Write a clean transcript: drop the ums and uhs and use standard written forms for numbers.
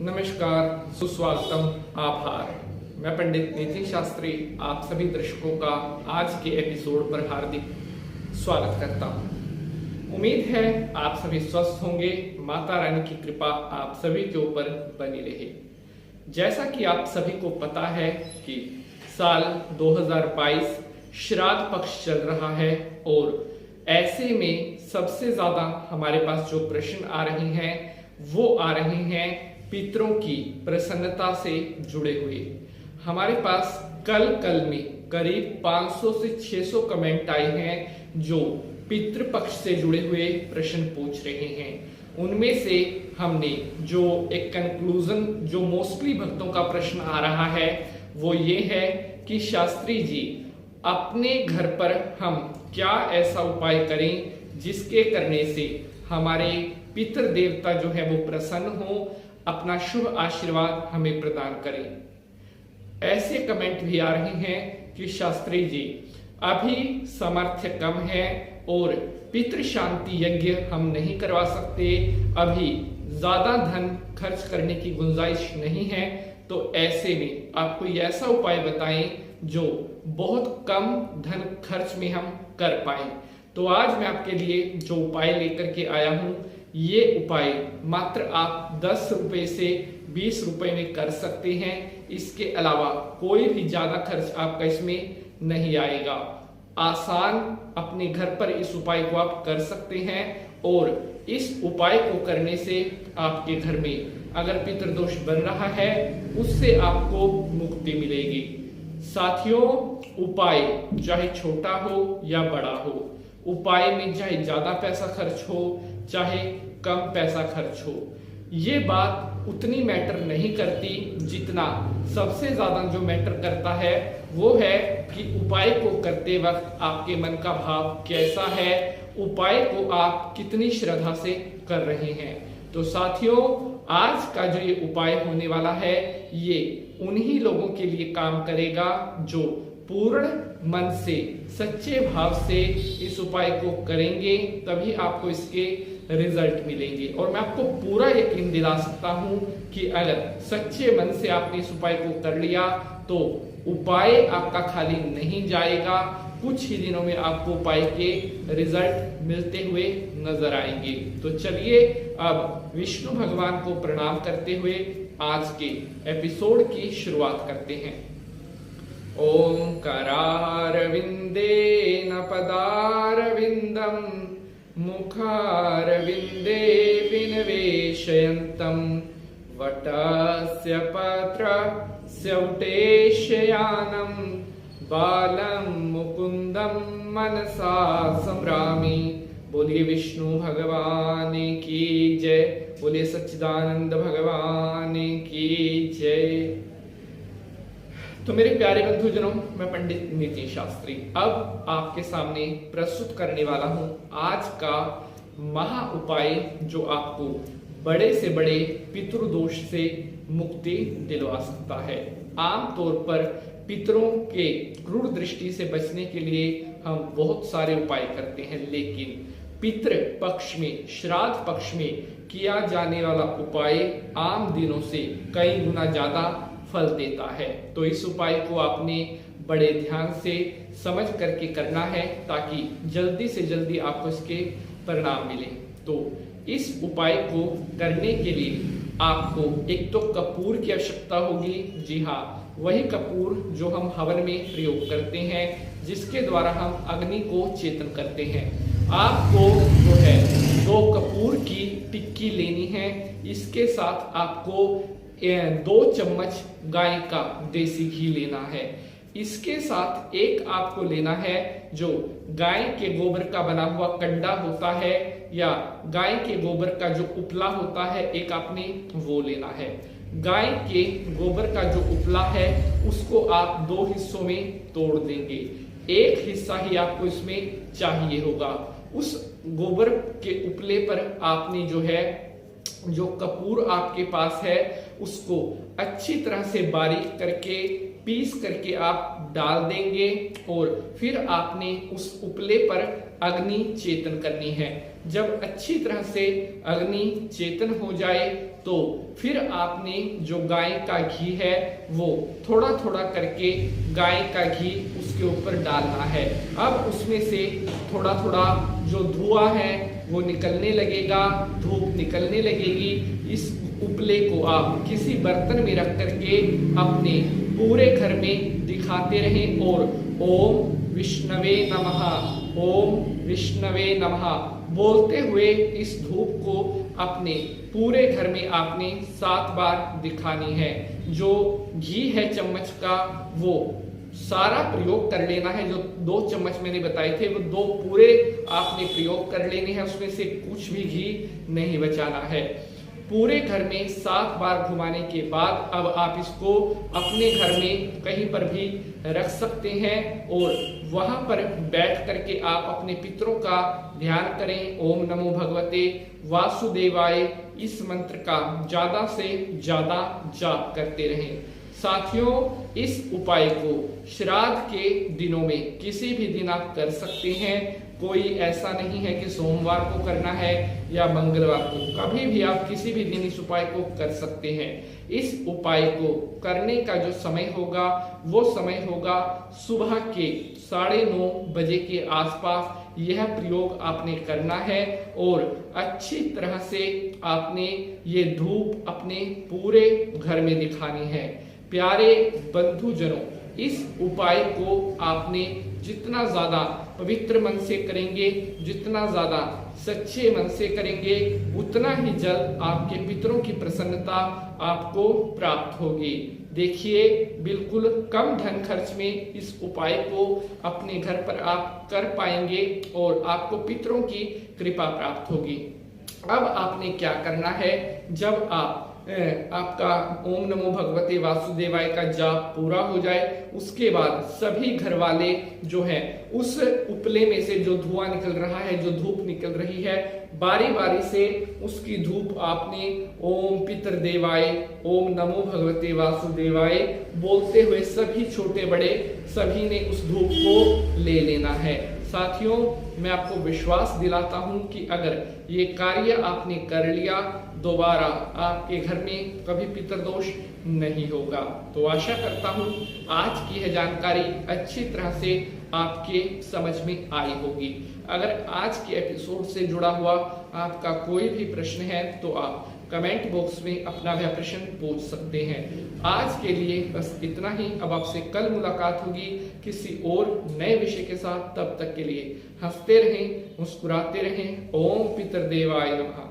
नमस्कार, सुस्वागतम, आभार। मैं पंडित नितिन शास्त्री आप सभी दर्शकों का आज के एपिसोड पर हार्दिक स्वागत करता हूं। उम्मीद है आप सभी स्वस्थ होंगे। माता रानी की कृपा आप सभी के ऊपर बनी रहे। जैसा कि आप सभी को पता है कि साल 2022 श्राद्ध पक्ष चल रहा है और ऐसे में सबसे ज्यादा हमारे पास जो प्रश्न आ रहे हैं वो आ रहे हैं पितरों की प्रसन्नता से जुड़े हुए। हमारे पास कल में करीब 500 से 600 कमेंट आए हैं जो पितृपक्ष से जुड़े हुए प्रश्न पूछ रहे हैं। उनमें से हमने जो एक कंक्लूजन जो मोस्टली भक्तों का प्रश्न आ रहा है वो ये है कि शास्त्री जी, अपने घर पर हम क्या ऐसा उपाय करें जिसके करने से हमारे पितृ देवता जो है वो प्रसन्न हो, अपना शुभ आशीर्वाद हमें प्रदान करें। ऐसे कमेंट भी आ रहे हैं कि शास्त्री जी, अभी सामर्थ्य कम है और पितृ शांति यज्ञ हम नहीं करवा सकते, अभी ज्यादा धन खर्च करने की गुंजाइश नहीं है, तो ऐसे में आप कोई ऐसा उपाय बताएं जो बहुत कम धन खर्च में हम कर पाए। तो आज मैं आपके लिए जो उपाय लेकर के आया हूं, ये उपाय मात्र आप 10 रुपए से 20 रुपए में कर सकते हैं। इसके अलावा कोई भी ज्यादा खर्च आपका इसमें नहीं आएगा। आसान अपने घर पर इस उपाय को आप कर सकते हैं और इस उपाय को करने से आपके घर में अगर पितृदोष बन रहा है उससे आपको मुक्ति मिलेगी। साथियों, उपाय चाहे छोटा हो या बड़ा हो, उपाय में चाहे ज्यादा पैसा खर्च हो चाहे कम पैसा खर्च हो, ये बात उतनी मैटर नहीं करती जितना सबसे ज्यादा जो मैटर करता है वो है कि उपाय को करते वक्त आपके मन का भाव कैसा है, उपाय को आप कितनी श्रद्धा से कर रहे हैं। तो साथियों, आज का जो ये उपाय होने वाला है ये उन्हीं लोगों के लिए काम करेगा जो पूर्ण मन से सच्चे भाव से इस उपाय को करेंगे, तभी आपको इसके रिजल्ट मिलेंगे। और मैं आपको पूरा यकीन दिला सकता हूं कि अगर सच्चे मन से आपने इस उपाय को कर लिया तो उपाय आपका खाली नहीं जाएगा। कुछ ही दिनों में आपको उपाय के रिजल्ट मिलते हुए नजर आएंगे। तो चलिए अब विष्णु भगवान को प्रणाम करते हुए आज के एपिसोड की शुरुआत करते हैं। ओम करारविंदे न पदारविंदम मुखारविंदे विनिवेशयन्तं वटस्य पत्रस्य उटेशयानं बालं मुकुंदम मनसा संभ्रामि। बोलिए विष्णु भगवान की जय, बोलिए सच्चिदानंद भगवान की जय। तो मेरे प्यारे बंधुजनों, मैं पंडित नितिन शास्त्री अब आपके सामने प्रस्तुत करने वाला हूं आज का महा उपाय जो आपको बड़े से बड़े पितृदोष से मुक्ति दिलवा सकता है। आमतौर पर पितरों के क्रूर दृष्टि से बचने के लिए हम बहुत सारे उपाय करते हैं, लेकिन पितृ पक्ष में, श्राद्ध पक्ष में किया जाने वाला उपाय आम दिनों से कई गुना ज्यादा फल देता है। तो इस उपाय को आपने बड़े ध्यान से समझ करके करना है ताकि जल्दी से जल्दी आपको इसके परिणाम मिले। तो इस उपाय को करने के लिए आपको एक तो कपूर की आवश्यकता होगी। जी हाँ, वही कपूर जो हम हवन में प्रयोग करते हैं, जिसके द्वारा हम अग्नि को चेतन करते हैं। आपको जो है 2 कपूर की टिक्की लेनी है। इसके साथ आपको 2 चम्मच गाय का देसी घी लेना है। इसके साथ एक आपको लेना है जो गाय के गोबर का बना हुआ कंडा होता है या गाय के गोबर का जो उपला होता है, एक आपने वो लेना है। गाय के गोबर का जो उपला है उसको आप 2 हिस्सों में तोड़ देंगे। एक हिस्सा ही आपको इसमें चाहिए होगा। उस गोबर के उपले पर आपने जो है जो कपूर आपके पास है उसको अच्छी तरह से बारीक करके पीस करके आप डाल देंगे और फिर आपने उस उपले पर अग्नि चेतन करनी है। जब अच्छी तरह से अग्नि चेतन हो जाए तो फिर आपने जो गाय का घी है वो थोड़ा थोड़ा करके गाय का घी उसके ऊपर डालना है। अब उसमें से थोड़ा थोड़ा जो धुआं है वो निकलने लगेगा, धूप निकलने लगेगी। इस उपले को आप किसी बर्तन में रख करके अपने पूरे घर में दिखाते रहें और ओम विष्णवे नमः, ओम विष्णवे नमः बोलते हुए इस धूप को अपने पूरे घर में आपने 7 बार दिखानी है। जो घी है चम्मच का वो सारा प्रयोग कर लेना है। जो 2 चम्मच मैंने बताए थे वो 2 पूरे आपने प्रयोग कर लेने हैं, उसमें से कुछ भी घी नहीं बचाना है। पूरे घर में 7 बार घुमाने के बाद अब आप इसको अपने घर में कहीं पर भी रख सकते हैं और वहां पर बैठ करके आप अपने पितरों का ध्यान करें। ओम नमो भगवते वासुदेवाय इस मंत्र का ज्यादा से ज्यादा जाप करते रहें। साथियों, इस उपाय को श्राद्ध के दिनों में किसी भी दिन आप कर सकते हैं। कोई ऐसा नहीं है कि सोमवार को करना है या मंगलवार को, कभी भी आप किसी भी दिन इस उपाय को कर सकते हैं। इस उपाय को करने का जो समय होगा वो समय होगा सुबह के 9:30 बजे के आसपास। यह प्रयोग आपने करना है और अच्छी तरह से आपने ये धूप अपने पूरे घर में दिखानी है। प्यारे बंधुजनों, इस उपाय को आपने जितना ज्यादा पवित्र मन से करेंगे, जितना ज्यादा सच्चे मन से करेंगे, उतना ही जल्द आपके पितरों की प्रसन्नता आपको प्राप्त होगी। देखिए, बिल्कुल कम धन खर्च में इस उपाय को अपने घर पर आप कर पाएंगे और आपको पितरों की कृपा प्राप्त होगी। अब आपने क्या करना है, जब आपका ओम नमो भगवते वासुदेवाय का जाप पूरा हो जाए उसके बाद सभी घर वाले जो है उस उपले में से जो धुआं निकल रहा है, जो धूप निकल रही है, बारी बारी से उसकी धूप आपने ओम पितर देवाय, ओम नमो भगवते वासुदेवाय बोलते हुए सभी छोटे बड़े सभी ने उस धूप को ले लेना है। साथियों, मैं आपको विश्वास दिलाता हूं कि अगर ये कार्य आपने कर लिया, दोबारा आपके घर में कभी पितरदोष नहीं होगा। तो आशा करता हूं आज की यह जानकारी अच्छी तरह से आपके समझ में आई होगी। अगर आज के एपिसोड से जुड़ा हुआ आपका कोई भी प्रश्न है तो आप कमेंट बॉक्स में अपना वह प्रश्न पूछ सकते हैं। आज के लिए बस इतना ही। अब आपसे कल मुलाकात होगी किसी और नए विषय के साथ। तब तक के लिए हंसते रहें, मुस्कुराते रहें। ओम पितर देवाय नमः।